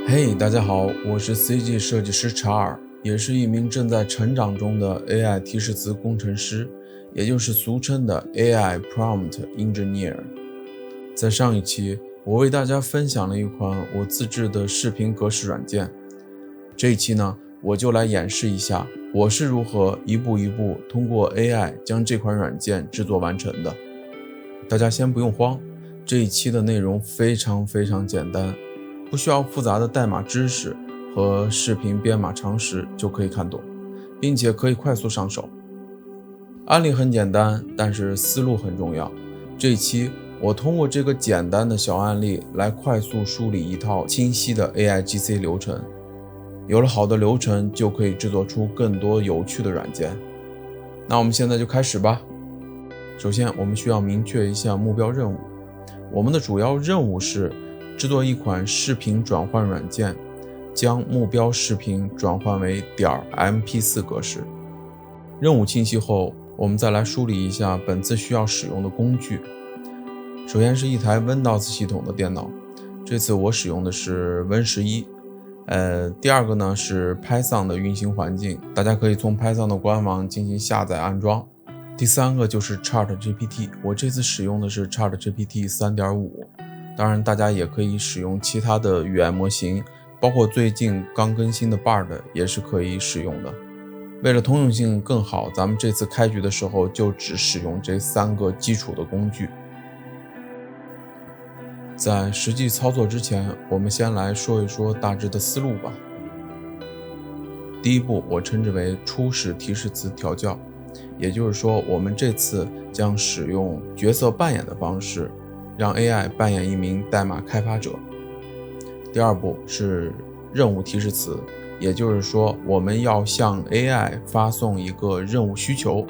嘿，大家好，我是 CG 设计师查尔，也是一名正在成长中的 AI 提示词工程师，也就是俗称的 AI Prompt Engineer。在上一期，我为大家分享了一款我自制的视频格式软件。这一期呢，我就来演示一下我是如何一步一步通过 AI 将这款软件制作完成的。大家先不用慌，这一期的内容非常简单，不需要复杂的代码知识和视频编码常识就可以看懂，并且可以快速上手。案例很简单，但是思路很重要。这一期我通过这个简单的小案例来快速梳理一套清晰的 AIGC 流程。有了好的流程，就可以制作出更多有趣的软件。那我们现在就开始吧。首先，我们需要明确一下目标任务。我们的主要任务是制作一款视频转换软件，将目标视频转换为.mp4 格式。任务清晰后，我们再来梳理一下本次需要使用的工具。首先是一台 Windows 系统的电脑，这次我使用的是 Win11。第二个呢是 Python 的运行环境，大家可以从 Python 的官网进行下载安装。第三个就是 ChatGPT， 我这次使用的是 ChatGPT 3.5， 当然大家也可以使用其他的语言模型，包括最近刚更新的 Bard 也是可以使用的。为了通用性更好，咱们这次开局的时候就只使用这3个基础的工具。在实际操作之前，我们先来说一说大致的思路吧。第一步，我称之为初始提示词调教，也就是说，我们这次将使用角色扮演的方式，让 AI 扮演一名代码开发者。第二步是任务提示词，也就是说，我们要向 AI 发送一个任务需求。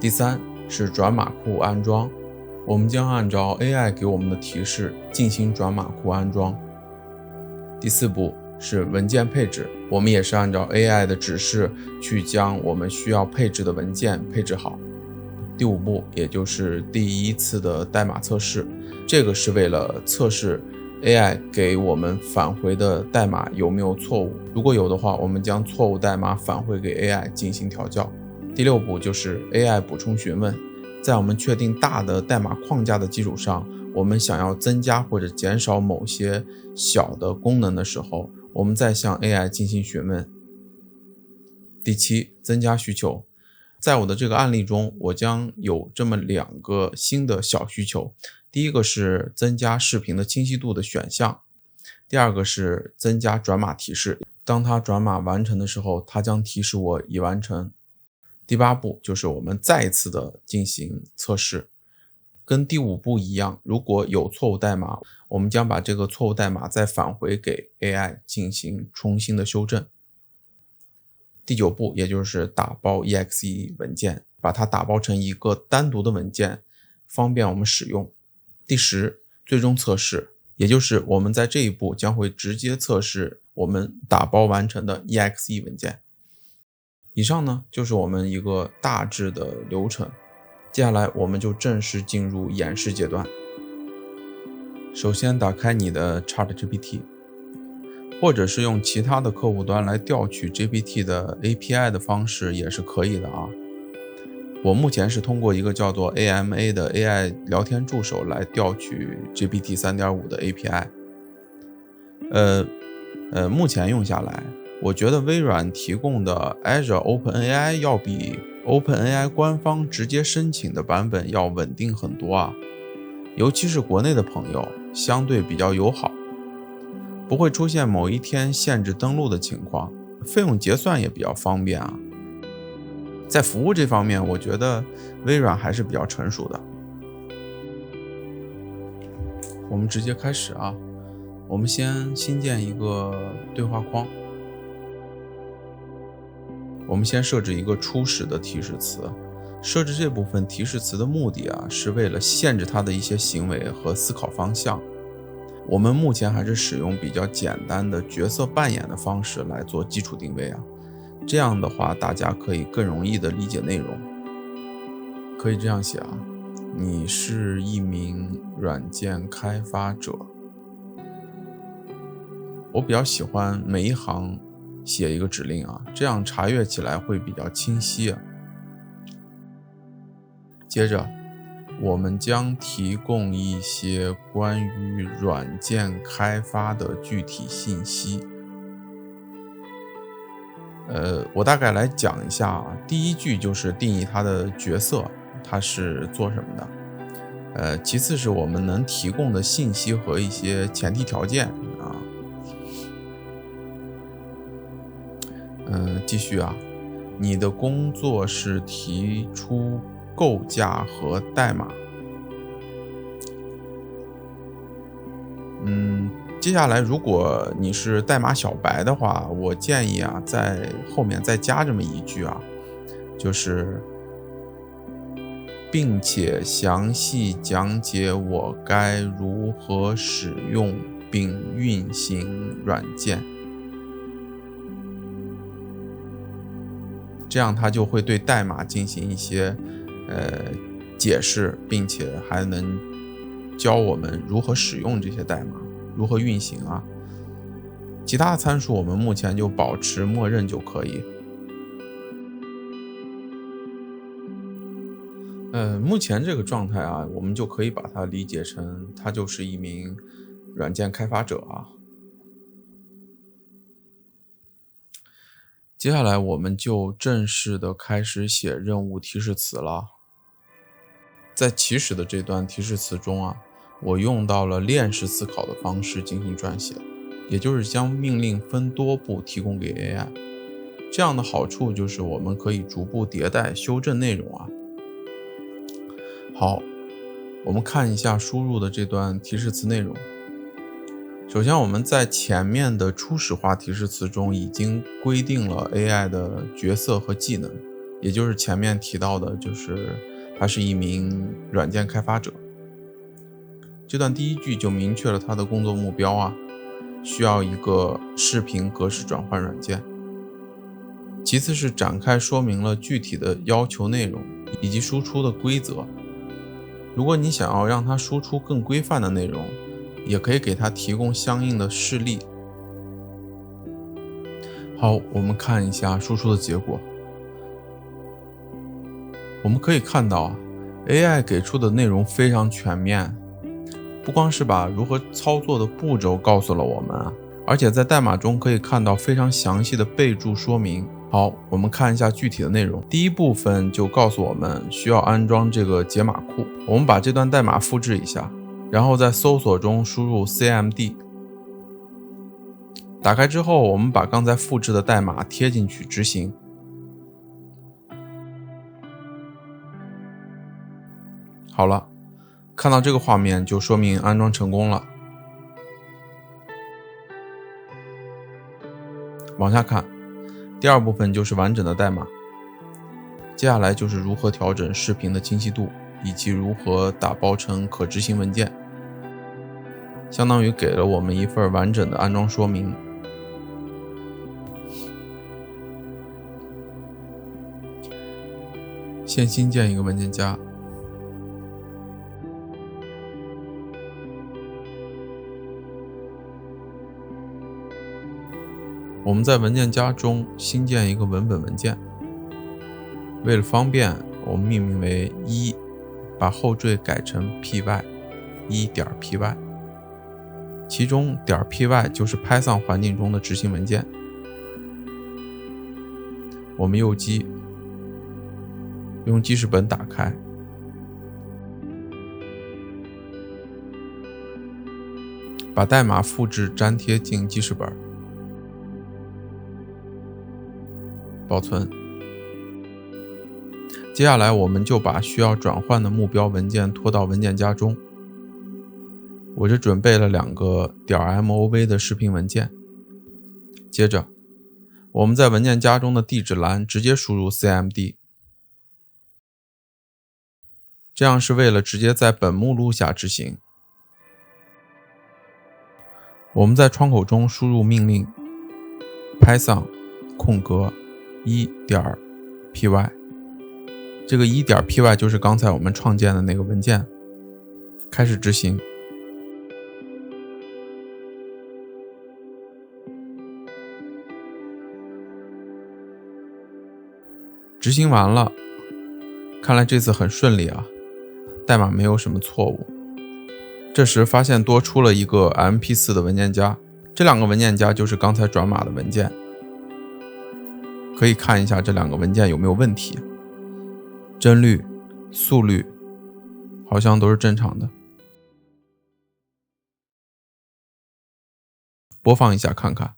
第三是转码库安装，我们将按照 AI 给我们的提示进行转码库安装。第四步是文件配置，我们也是按照 AI 的指示去将我们需要配置的文件配置好。第五步，也就是第一次的代码测试，这个是为了测试 AI 给我们返回的代码有没有错误，如果有的话，我们将错误代码返回给 AI 进行调教。第六步就是 AI 补充询问，在我们确定大的代码框架的基础上，我们想要增加或者减少某些小的功能的时候，我们再向 AI 进行询问。第七，增加需求。在我的这个案例中，我将有这么2个新的小需求。第一个是增加视频的清晰度的选项，第二个是增加转码提示，当它转码完成的时候，它将提示我已完成。第8步就是我们再一次的进行测试，跟第5步一样，如果有错误代码，我们将把这个错误代码再返回给 AI 进行重新的修正。第9步也就是打包 exe 文件，把它打包成一个单独的文件，方便我们使用。第10，最终测试，也就是我们在这一步将会直接测试我们打包完成的 exe 文件。以上呢就是我们一个大致的流程，接下来我们就正式进入演示阶段。首先打开你的 ChatGPT， 或者是用其他的客户端来调取 GPT 的 API 的方式也是可以的啊。我目前是通过一个叫做 AMA 的 AI 聊天助手来调取 GPT 3.5 的 API。目前用下来，我觉得微软提供的 Azure OpenAI 要比 OpenAI 官方直接申请的版本要稳定很多啊，尤其是国内的朋友相对比较友好，不会出现某一天限制登录的情况，费用结算也比较方便啊。在服务这方面，我觉得微软还是比较成熟的。我们直接开始啊，我们先新建一个对话框。我们先设置一个初始的提示词，设置这部分提示词的目的啊，是为了限制它的一些行为和思考方向。我们目前还是使用比较简单的角色扮演的方式来做基础定位啊，这样的话大家可以更容易的理解内容。可以这样写啊，你是一名软件开发者，我比较喜欢每一行写一个指令啊，这样查阅起来会比较清晰啊。接着，我们将提供一些关于软件开发的具体信息。我大概来讲一下啊。第一句就是定义它的角色，它是做什么的。其次是我们能提供的信息和一些前提条件啊。继续啊，你的工作是提出构架和代码。接下来如果你是代码小白的话，我建议啊，在后面再加这么一句啊，就是并且详细讲解我该如何使用并运行软件。这样它就会对代码进行一些解释，并且还能教我们如何使用这些代码，如何运行啊。其他的参数我们目前就保持默认就可以。目前这个状态啊，我们就可以把它理解成它就是一名软件开发者啊。接下来我们就正式的开始写任务提示词了。在起始的这段提示词中啊，我用到了链式思考的方式进行撰写，也就是将命令分多步提供给 AI。这样的好处就是我们可以逐步迭代修正内容啊。好，我们看一下输入的这段提示词内容。首先我们在前面的初始化提示词中已经规定了 AI 的角色和技能，也就是前面提到的，就是他是一名软件开发者。这段第一句就明确了他的工作目标啊，需要一个视频格式转换软件。其次是展开说明了具体的要求内容以及输出的规则。如果你想要让它输出更规范的内容，也可以给它提供相应的示例。好，我们看一下输出的结果。我们可以看到 AI 给出的内容非常全面，不光是把如何操作的步骤告诉了我们啊，而且在代码中可以看到非常详细的备注说明。好，我们看一下具体的内容。第一部分就告诉我们需要安装这个解码库，我们把这段代码复制一下，然后在搜索中输入 cmd。 打开之后，我们把刚才复制的代码贴进去执行。好了，看到这个画面就说明安装成功了。往下看，第二部分就是完整的代码，接下来就是如何调整视频的清晰度，以及如何打包成可执行文件，相当于给了我们一份完整的安装说明。先新建一个文件夹，我们在文件夹中新建一个文本文件，为了方便，我们命名为1，把后缀改成 py，1.py， 其中 .py 就是 Python 环境中的执行文件。我们右击，用记事本打开，把代码复制粘贴进记事本，保存。接下来我们就把需要转换的目标文件拖到文件夹中。我这准备了2个 .mov 的视频文件。接着我们在文件夹中的地址栏直接输入 cmd， 这样是为了直接在本目录下执行。我们在窗口中输入命令 python 1.py， 这个 1.py 就是刚才我们创建的那个文件，开始执行。执行完了，看来这次很顺利啊，代码没有什么错误。这时发现多出了一个 MP4 的文件夹，这两个文件夹就是刚才转码的文件，可以看一下这两个文件有没有问题。帧率、速率好像都是正常的。播放一下看看。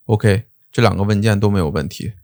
OK， 这两个文件都没有问题。